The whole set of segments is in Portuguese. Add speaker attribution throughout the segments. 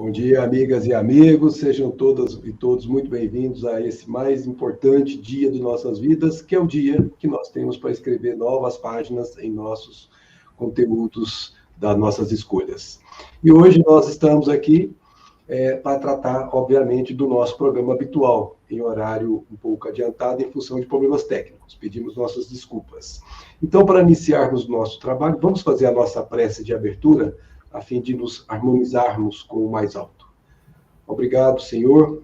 Speaker 1: Bom dia, amigas e amigos, sejam todas e todos muito bem-vindos a esse mais importante dia de nossas vidas, que é o dia que nós temos para escrever novas páginas em nossos conteúdos das nossas escolhas. E hoje nós estamos aqui para tratar, obviamente, do nosso programa habitual, em horário um pouco adiantado, em função de problemas técnicos. Pedimos nossas desculpas. Então, para iniciarmos o nosso trabalho, vamos fazer a nossa prece de abertura, a fim de nos harmonizarmos com o mais alto. Obrigado, Senhor,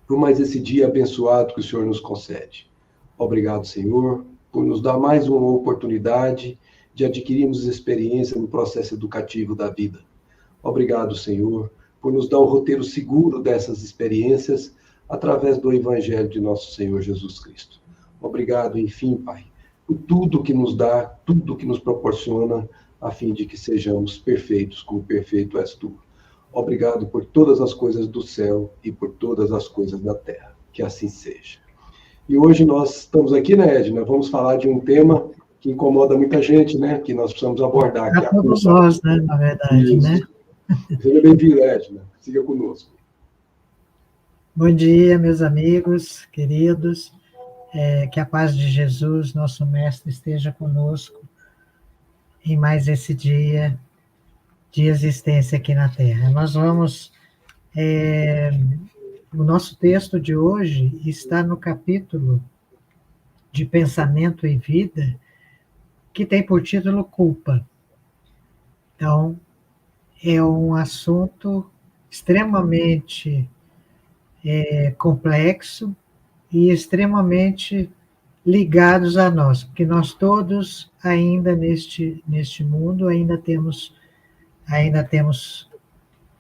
Speaker 1: por mais esse dia abençoado que o Senhor nos concede. Obrigado, Senhor, por nos dar mais uma oportunidade de adquirirmos experiência no processo educativo da vida. Obrigado, Senhor, por nos dar um roteiro seguro dessas experiências através do Evangelho de nosso Senhor Jesus Cristo. Obrigado, enfim, Pai, por tudo que nos dá, tudo que nos proporciona, a fim de que sejamos perfeitos, como perfeito és tu. Obrigado por todas as coisas do céu e por todas as coisas da terra. Que assim seja. E hoje nós estamos aqui, né, Edna? Vamos falar de um tema que incomoda muita gente, né? Que nós precisamos abordar.
Speaker 2: Para todos nós, né, na verdade,
Speaker 1: Isso.
Speaker 2: né?
Speaker 1: Seja bem-vindo, Edna. Siga conosco.
Speaker 2: Bom dia, meus amigos, queridos. Que a paz de Jesus, nosso Mestre, esteja conosco em mais esse dia de existência aqui na Terra. Nós vamos... o nosso texto de hoje está no capítulo de Pensamento e Vida, que tem por título Culpa. Então, é um assunto extremamente complexo e extremamente ligados a nós, porque nós todos ainda neste mundo ainda temos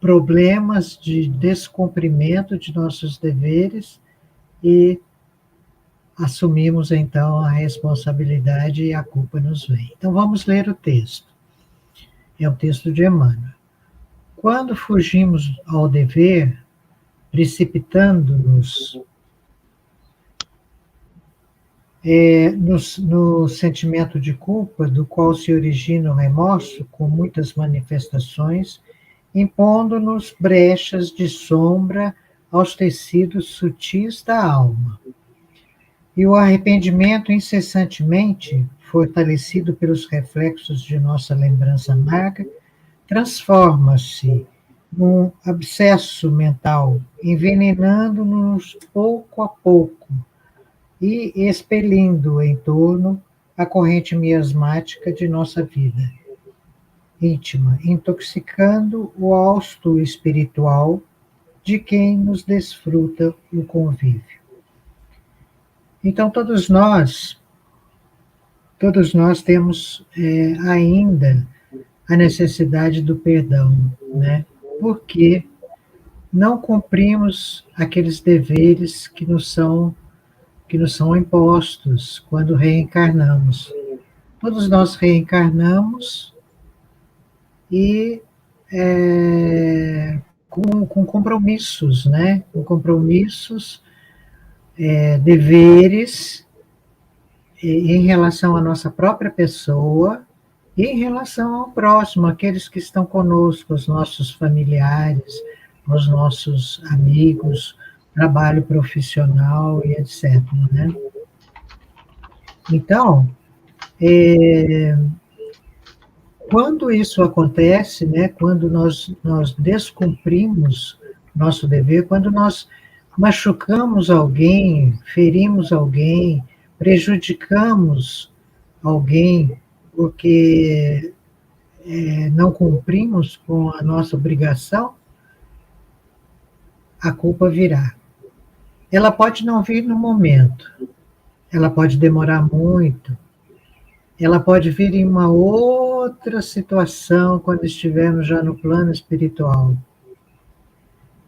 Speaker 2: problemas de descumprimento de nossos deveres e assumimos então a responsabilidade e a culpa nos vem. Então vamos ler o texto. É o texto de Emmanuel. Quando fugimos ao dever, precipitando-nos no sentimento de culpa, do qual se origina o remorso, com muitas manifestações, impondo-nos brechas de sombra aos tecidos sutis da alma. E o arrependimento, incessantemente, fortalecido pelos reflexos de nossa lembrança amarga, transforma-se num abscesso mental, envenenando-nos pouco a pouco, e expelindo em torno a corrente miasmática de nossa vida íntima, intoxicando o hausto espiritual de quem nos desfruta o convívio. Então, todos nós temos ainda a necessidade do perdão, né? Porque não cumprimos aqueles deveres que nos são impostos quando reencarnamos. Todos nós reencarnamos e com compromissos, né? Com compromissos, deveres em relação à nossa própria pessoa e em relação ao próximo, aqueles que estão conosco, os nossos familiares, os nossos amigos, trabalho profissional e etc. Né? Então, quando isso acontece, né, quando nós descumprimos nosso dever, quando nós machucamos alguém, ferimos alguém, prejudicamos alguém porque não cumprimos com a nossa obrigação, a culpa virá. Ela pode não vir no momento, ela pode demorar muito, ela pode vir em uma outra situação quando estivermos já no plano espiritual.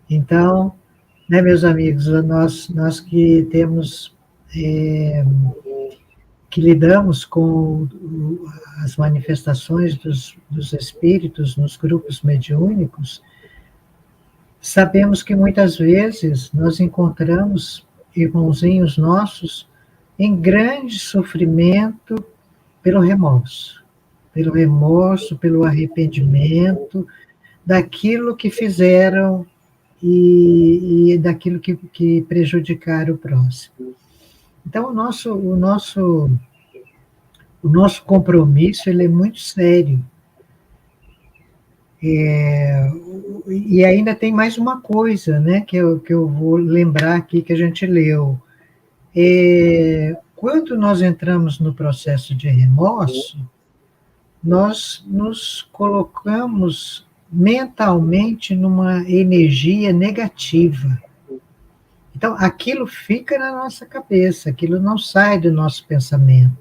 Speaker 2: Então, né, meus amigos, nós que temos, que lidamos com as manifestações dos espíritos nos grupos mediúnicos, sabemos que muitas vezes nós encontramos irmãozinhos nossos em grande sofrimento pelo remorso, pelo arrependimento, daquilo que fizeram e daquilo que prejudicaram o próximo. Então, o nosso compromisso ele é muito sério. E ainda tem mais uma coisa, né, que eu vou lembrar aqui que a gente leu. Quando nós entramos no processo de remorso, nós nos colocamos mentalmente numa energia negativa. Então, aquilo fica na nossa cabeça, aquilo não sai do nosso pensamento.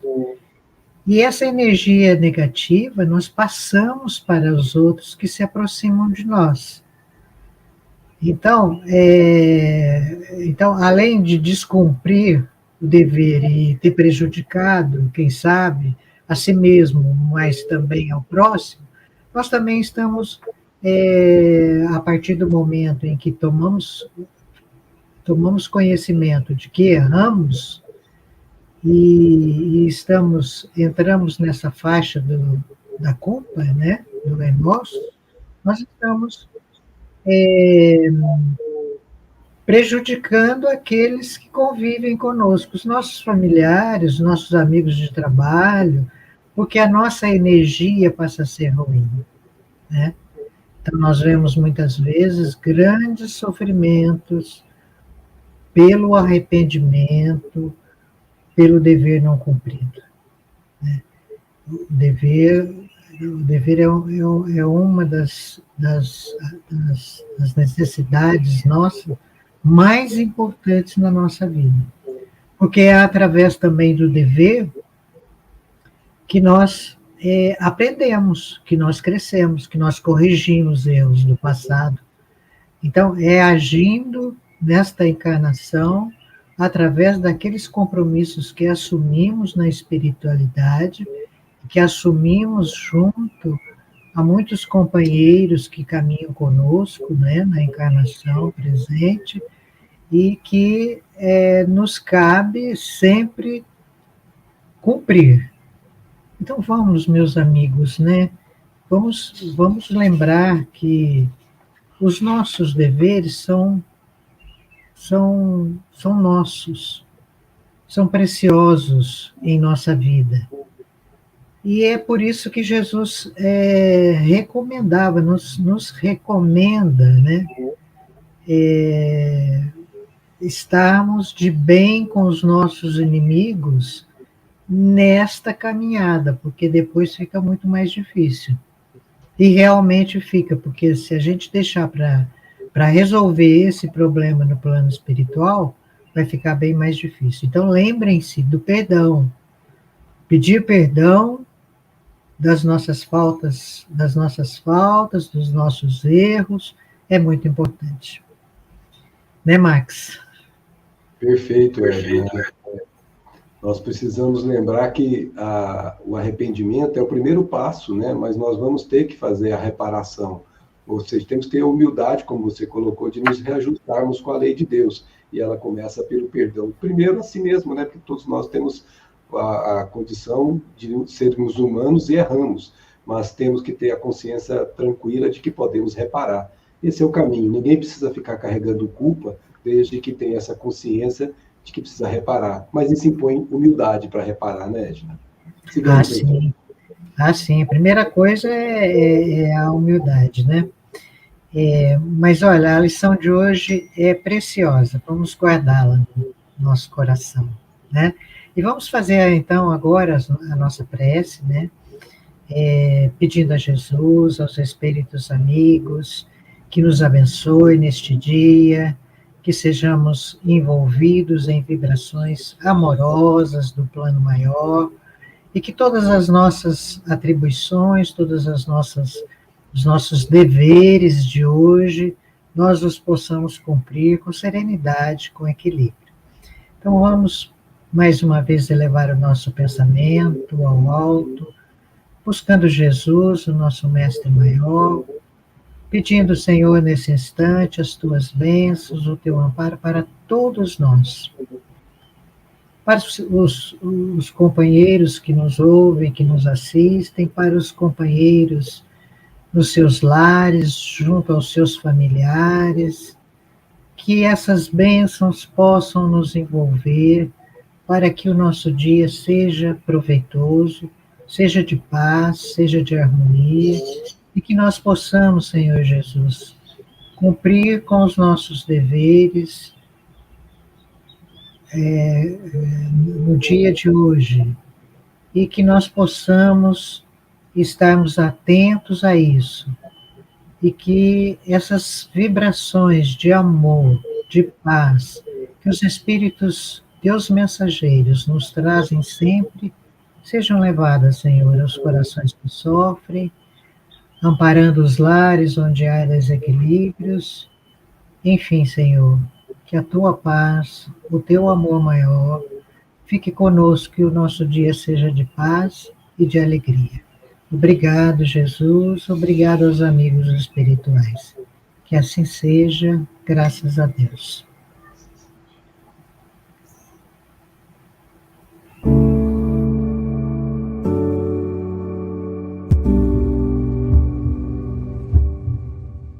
Speaker 2: E essa energia negativa nós passamos para os outros que se aproximam de nós. Então, além de descumprir o dever e ter prejudicado, quem sabe, a si mesmo, mas também ao próximo, nós também estamos, a partir do momento em que tomamos conhecimento de que erramos e entramos nessa faixa da culpa, né, do remorso, nós estamos prejudicando aqueles que convivem conosco, os nossos familiares, os nossos amigos de trabalho, porque a nossa energia passa a ser ruim, né? Então, nós vemos muitas vezes grandes sofrimentos pelo arrependimento, pelo dever não cumprido, né? O dever é uma das necessidades nossas mais importantes na nossa vida, porque é através também do dever que nós aprendemos, que nós crescemos, que nós corrigimos erros do passado. Então, é agindo nesta encarnação através daqueles compromissos que assumimos na espiritualidade, que assumimos junto a muitos companheiros que caminham conosco, né, na encarnação presente, e que nos cabe sempre cumprir. Então vamos, meus amigos, né, vamos lembrar que os nossos deveres são nossos, são preciosos em nossa vida. E é por isso que Jesus recomendava, nos recomenda, né, estarmos de bem com os nossos inimigos nesta caminhada, porque depois fica muito mais difícil. E realmente fica, porque se a gente deixar para resolver esse problema no plano espiritual, vai ficar bem mais difícil. Então, lembrem-se do perdão. Pedir perdão das nossas faltas, dos nossos erros, é muito importante. Né, Max?
Speaker 1: Perfeito, Edna. Nós precisamos lembrar que o arrependimento é o primeiro passo, né? Mas nós vamos ter que fazer a reparação. Ou seja, temos que ter a humildade, como você colocou, de nos reajustarmos com a lei de Deus. E ela começa pelo perdão. Primeiro a si mesmo, né? Porque todos nós temos a condição de sermos humanos e erramos, mas temos que ter a consciência tranquila de que podemos reparar. Esse é o caminho. Ninguém precisa ficar carregando culpa, desde que tenha essa consciência de que precisa reparar. Mas isso impõe humildade para reparar, né, Edna?
Speaker 2: Sim. Sim. A primeira coisa é a humildade, né? Mas, olha, a lição de hoje é preciosa. Vamos guardá-la no nosso coração, né? E vamos fazer, então, agora a nossa prece, né? Pedindo a Jesus, aos espíritos amigos, que nos abençoe neste dia, que sejamos envolvidos em vibrações amorosas do plano maior, e que todas as nossas atribuições, os nossos deveres de hoje, nós os possamos cumprir com serenidade, com equilíbrio. Então, vamos mais uma vez elevar o nosso pensamento ao alto, buscando Jesus, o nosso mestre maior, pedindo, Senhor, nesse instante, as tuas bênçãos, o teu amparo para todos nós. Para os companheiros que nos ouvem, que nos assistem, para os companheiros nos seus lares, junto aos seus familiares, que essas bênçãos possam nos envolver para que o nosso dia seja proveitoso, seja de paz, seja de harmonia, e que nós possamos, Senhor Jesus, cumprir com os nossos deveres no dia de hoje, e que nós possamos estarmos atentos a isso, e que essas vibrações de amor, de paz, que os Espíritos, Deus mensageiros, nos trazem sempre, sejam levadas, Senhor, aos corações que sofrem, amparando os lares onde há desequilíbrios. Enfim, Senhor, que a Tua paz, o Teu amor maior, fique conosco, que o nosso dia seja de paz e de alegria. Obrigado, Jesus, obrigado aos amigos espirituais. Que assim seja, graças a Deus.